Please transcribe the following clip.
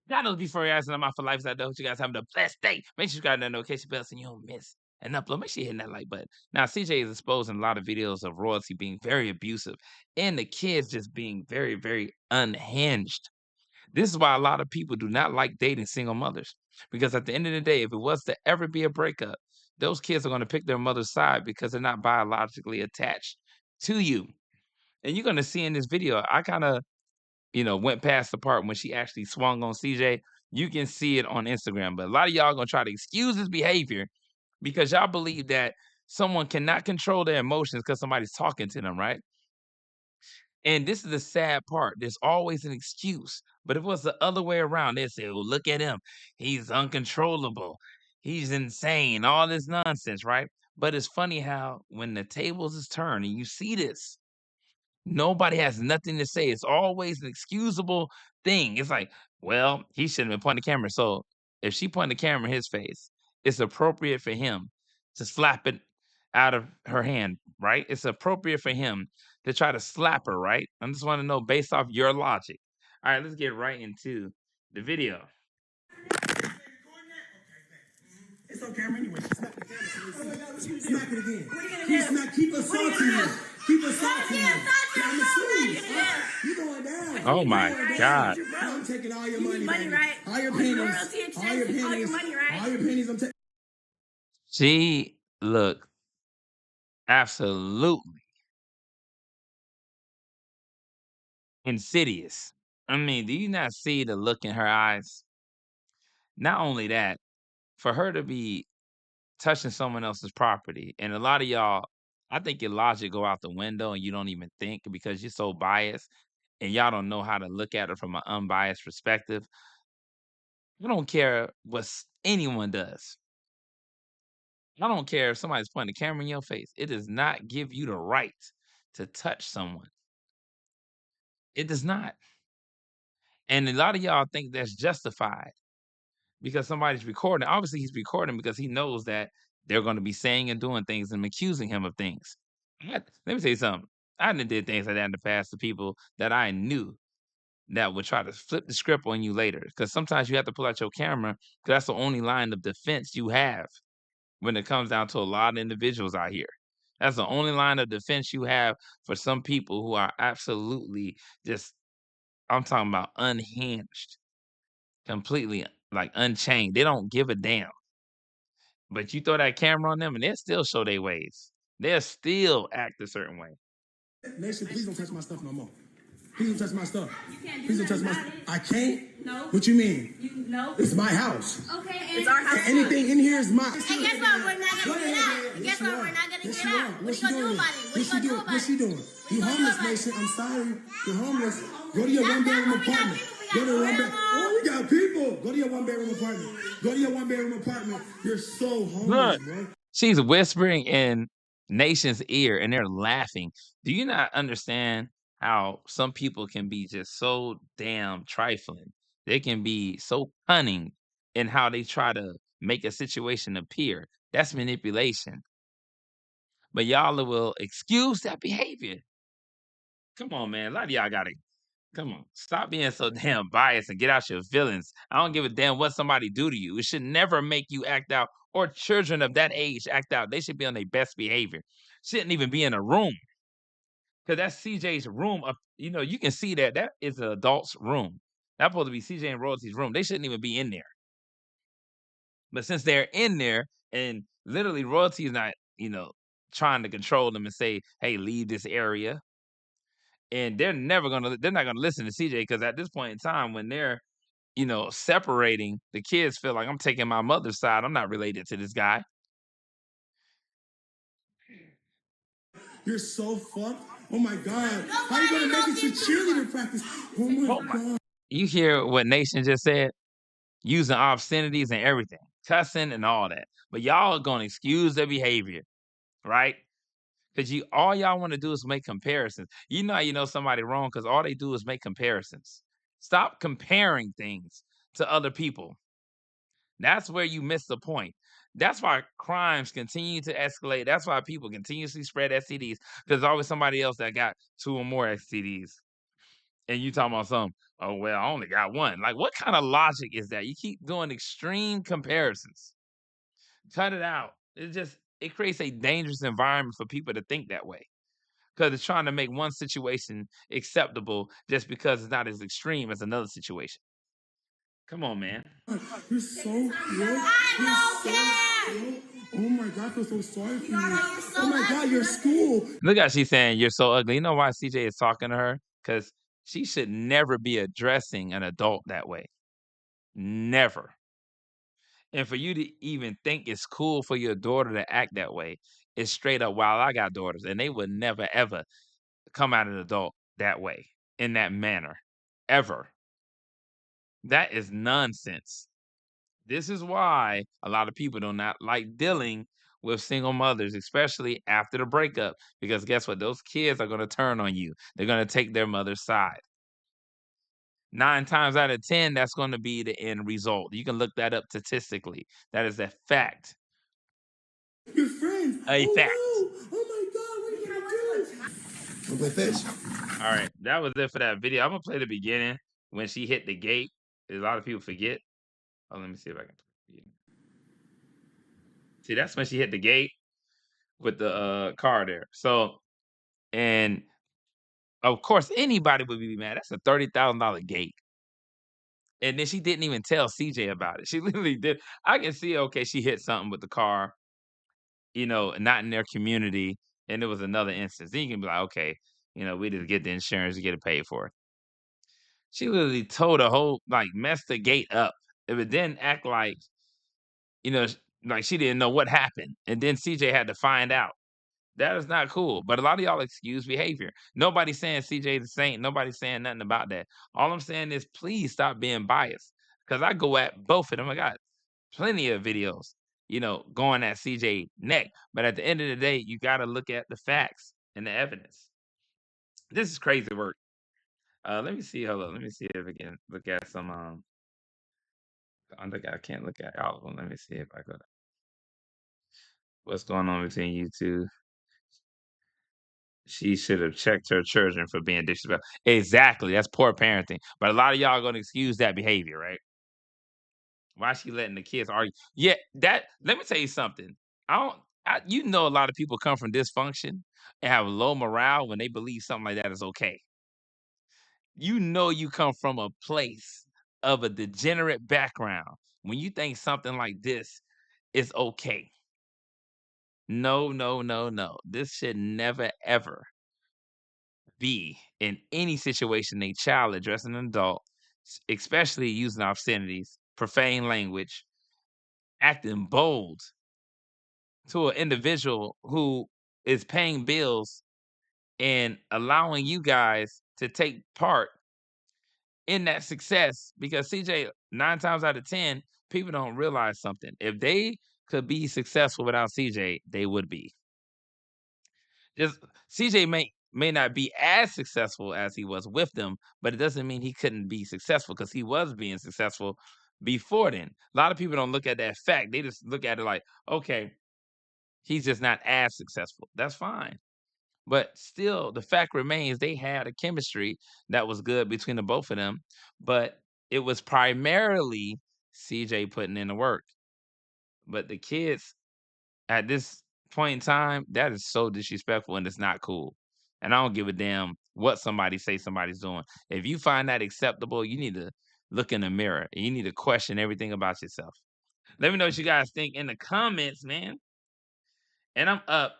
Got those before your eyes, and I'm out for life. I know you guys having a blessed day. Make sure you got that notification bell so you don't miss an upload. Make sure you hit that like button. Now, CJ is exposing a lot of videos of royalty being very abusive and the kids just being very, very unhinged. This is why a lot of people do not like dating single mothers. Because at the end of the day, if it was to ever be a breakup, those kids are going to pick their mother's side because they're not biologically attached to you. And you're going to see in this video, I kind of went past the part when she actually swung on CJ. You can see it on Instagram, but a lot of y'all gonna try to excuse his behavior because y'all believe that someone cannot control their emotions because somebody's talking to them, right? And this is the sad part. There's always an excuse. But if it was the other way around, they'd say, well, look at him. He's uncontrollable. He's insane. All this nonsense, right? But it's funny how when the tables is turned and you see this, nobody has nothing to say. It's always an excusable thing. It's like, well, he shouldn't have been pointing the camera. So if she pointed the camera in his face, it's appropriate for him to slap it out of her hand, right? It's appropriate for him to try to slap her, right? I just want to know based off your logic. All right, let's get right into the video. It's on camera anyway. Smack the camera. Smack it again. Keep assaulting me. Keep assaulting me. I'm assuming. You going down. Oh my God. I'm taking all your money, right? All your pennies. All your pennies. All your money, right? All your pennies. I'm taking. She looked absolutely insidious. I mean, do you not see the look in her eyes? Not only that, for her to be touching someone else's property, and a lot of y'all, I think your logic go out the window and you don't even think because you're so biased and y'all don't know how to look at it from an unbiased perspective. I don't care what anyone does. I don't care if somebody's pointing a camera in your face. It does not give you the right to touch someone. It does not. And a lot of y'all think that's justified because somebody's recording. Obviously, he's recording because he knows that they're going to be saying and doing things and accusing him of things. Let me tell you something. I done did things like that in the past to people that I knew that would try to flip the script on you later. Because sometimes you have to pull out your camera because that's the only line of defense you have when it comes down to a lot of individuals out here. That's the only line of defense you have for some people who are absolutely just, I'm talking about unhinged, completely like unchained. They don't give a damn. But you throw that camera on them and they'll still show their ways. They'll still act a certain way. Nation, please don't touch my stuff no more. Please don't touch my stuff. You can't do Please don't touch my about stuff. it. I can't? No. What you mean? No. It's my house. Okay, it's our house. Anything in here is mine. And guess what? We're not gonna get out. And guess what? We're not gonna get out. What you gonna do about it? What you gonna do about it? What's she doing? You homeless, Nation. I'm sorry. You're homeless. Go to your one-bedroom apartment. Go to your one-bedroom. Oh, we got people. Go to your one-bedroom apartment. Go to your one-bedroom apartment. You're so homeless, Look, bro. she's whispering in Nation's ear and they're laughing. Do you not understand how some people can be just so damn trifling? They can be so cunning in how they try to make a situation appear. That's manipulation. But y'all will excuse that behavior. Come on, man. A lot of y'all gotta come on. Stop being so damn biased and get out your feelings. I don't give a damn what somebody do to you. It should never make you act out or children of that age act out. They should be on their best behavior. Shouldn't even be in a room. Because that's CJ's room. You can see that. That is an adult's room. That's supposed to be CJ and Royalty's room. They shouldn't even be in there. But since they're in there and literally Royalty is not, trying to control them and say, hey, leave this area. And they're not gonna listen to CJ because at this point in time, when they're separating, the kids feel like I'm taking my mother's side. I'm not related to this guy. You're so fucked. Oh my God. How you gonna make it to cheerleader practice? Oh my God. You hear what Nation just said? Using obscenities and everything, cussing and all that. But y'all are gonna excuse their behavior, right? Because all y'all want to do is make comparisons. You know how you know somebody wrong because all they do is make comparisons. Stop comparing things to other people. That's where you miss the point. That's why crimes continue to escalate. That's why people continuously spread STDs because there's always somebody else that got 2 or more STDs. And you talking about some, Oh, well, I only got one. Like, what kind of logic is that? You keep doing extreme comparisons. Cut it out. It creates a dangerous environment for people to think that way because it's trying to make one situation acceptable just because it's not as extreme as another situation. Come on, man. You're so yo. Oh my God, I feel so sorry for you. Oh my God, your school. Look how she's saying you're so ugly. You know why CJ is talking to her? Because she should never be addressing an adult that way. Never. And for you to even think it's cool for your daughter to act that way is straight up wild. I got daughters, and they would never ever come at an adult that way, in that manner, ever. That is nonsense. This is why a lot of people do not like dealing with single mothers, especially after the breakup, because guess what? Those kids are going to turn on you. They're going to take their mother's side. 9 times out of 10, that's going to be the end result. You can look that up statistically. That is a fact. Your friends. A fact. Oh no. Oh my God, what are you gonna do? We'll play fish. All right, that was it for that video. I'm gonna play the beginning when she hit the gate. A lot of people forget. Oh, let me see if I can. See, that's when she hit the gate with the car there. So, and of course, anybody would be mad. That's a $30,000 gate. And then she didn't even tell CJ about it. She literally did. I can see, okay, she hit something with the car, not in their community. And it was another instance. Then you can be like, okay, we just get the insurance to get it paid for. She literally told the whole, like, messed the gate up. If it didn't act like, like she didn't know what happened. And then CJ had to find out. That is not cool. But a lot of y'all excuse behavior. Nobody's saying CJ's a saint. Nobody's saying nothing about that. All I'm saying is please stop being biased. Because I go at both of them. I got plenty of videos, going at CJ neck. But at the end of the day, you got to look at the facts and the evidence. This is crazy work. Let me see. Hold on. Let me see if I can look at some. I can't look at all of them. Let me see if I could. What's going on between you two? She should have checked her children for being disrespectful. Exactly. That's poor parenting. But a lot of y'all are gonna excuse that behavior, right? Why she letting the kids argue? Yeah, let me tell you something. I don't a lot of people come from dysfunction and have low morale when they believe something like that is okay. You come from a place of a degenerate background when you think something like this is okay. No, no, no, no. This should never ever be in any situation a child addressing an adult, especially using obscenities, profane language, acting bold to an individual who is paying bills and allowing you guys to take part in that success. Because CJ, 9 times out of 10, people don't realize something. If they could be successful without CJ, they would be. Just CJ may not be as successful as he was with them, but it doesn't mean he couldn't be successful because he was being successful before then. A lot of people don't look at that fact. They just look at it like, okay, he's just not as successful. That's fine. But still, the fact remains they had a chemistry that was good between the both of them. But it was primarily CJ putting in the work. But the kids at this point in time, that is so disrespectful and it's not cool. And I don't give a damn what somebody say somebody's doing. If you find that acceptable, you need to look in the mirror and you need to question everything about yourself. Let me know what you guys think in the comments, man. And I'm up.